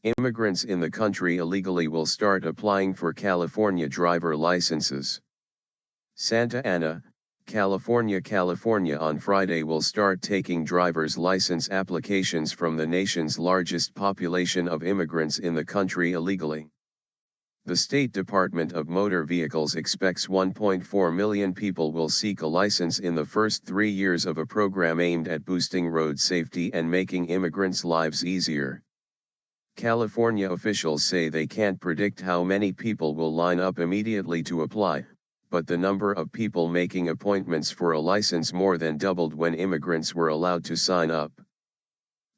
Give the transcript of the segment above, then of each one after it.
Immigrants in the country illegally will start applying for California driver licenses. Santa Ana, California. California on Friday will start taking driver's license applications from the nation's largest population of immigrants in the country illegally. The State Department of Motor Vehicles expects 1.4 million people will seek a license in the first 3 years of a program aimed at boosting road safety and making immigrants' lives easier. California officials say they can't predict how many people will line up immediately to apply, but the number of people making appointments for a license more than doubled when immigrants were allowed to sign up.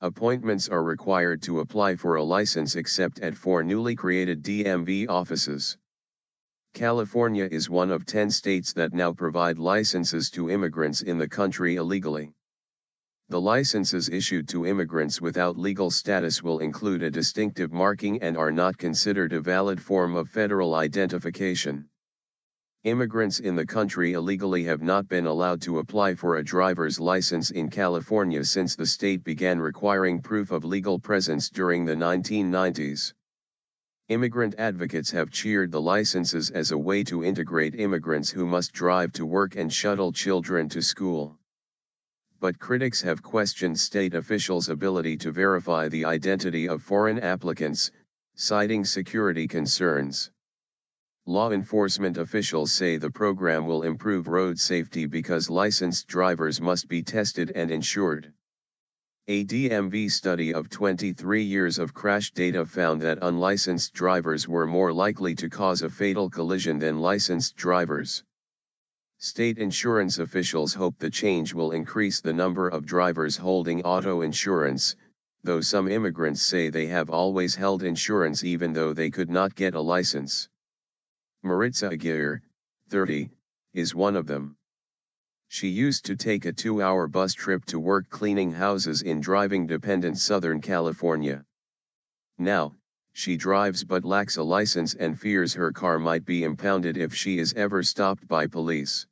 Appointments are required to apply for a license except at 4 newly created DMV offices. California is one of 10 states that now provide licenses to immigrants in the country illegally. The licenses issued to immigrants without legal status will include a distinctive marking and are not considered a valid form of federal identification. Immigrants in the country illegally have not been allowed to apply for a driver's license in California since the state began requiring proof of legal presence during the 1990s. Immigrant advocates have cheered the licenses as a way to integrate immigrants who must drive to work and shuttle children to school. But critics have questioned state officials' ability to verify the identity of foreign applicants, citing security concerns. Law enforcement officials say the program will improve road safety because licensed drivers must be tested and insured. A DMV study of 23 years of crash data found that unlicensed drivers were more likely to cause a fatal collision than licensed drivers. State insurance officials hope the change will increase the number of drivers holding auto insurance, though some immigrants say they have always held insurance even though they could not get a license. Maritza Aguirre, 30, is one of them. She used to take a 2-hour bus trip to work cleaning houses in driving-dependent Southern California. Now, she drives but lacks a license and fears her car might be impounded if she is ever stopped by police.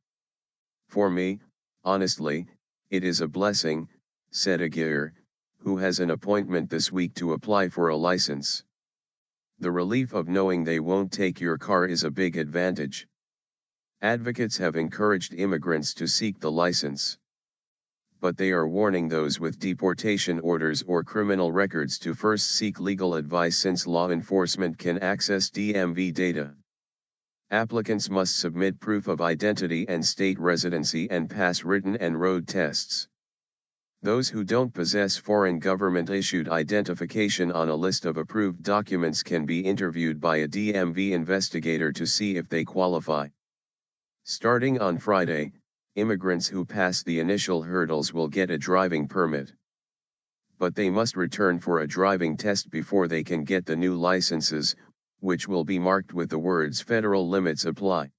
"For me, honestly, it is a blessing," said Aguirre, who has an appointment this week to apply for a license. "The relief of knowing they won't take your car is a big advantage." Advocates have encouraged immigrants to seek the license. But they are warning those with deportation orders or criminal records to first seek legal advice since law enforcement can access DMV data. Applicants must submit proof of identity and state residency and pass written and road tests. Those who don't possess foreign government-issued identification on a list of approved documents can be interviewed by a DMV investigator to see if they qualify. Starting on Friday, immigrants who pass the initial hurdles will get a driving permit. But they must return for a driving test before they can get the new licenses, which will be marked with the words "Federal limits apply."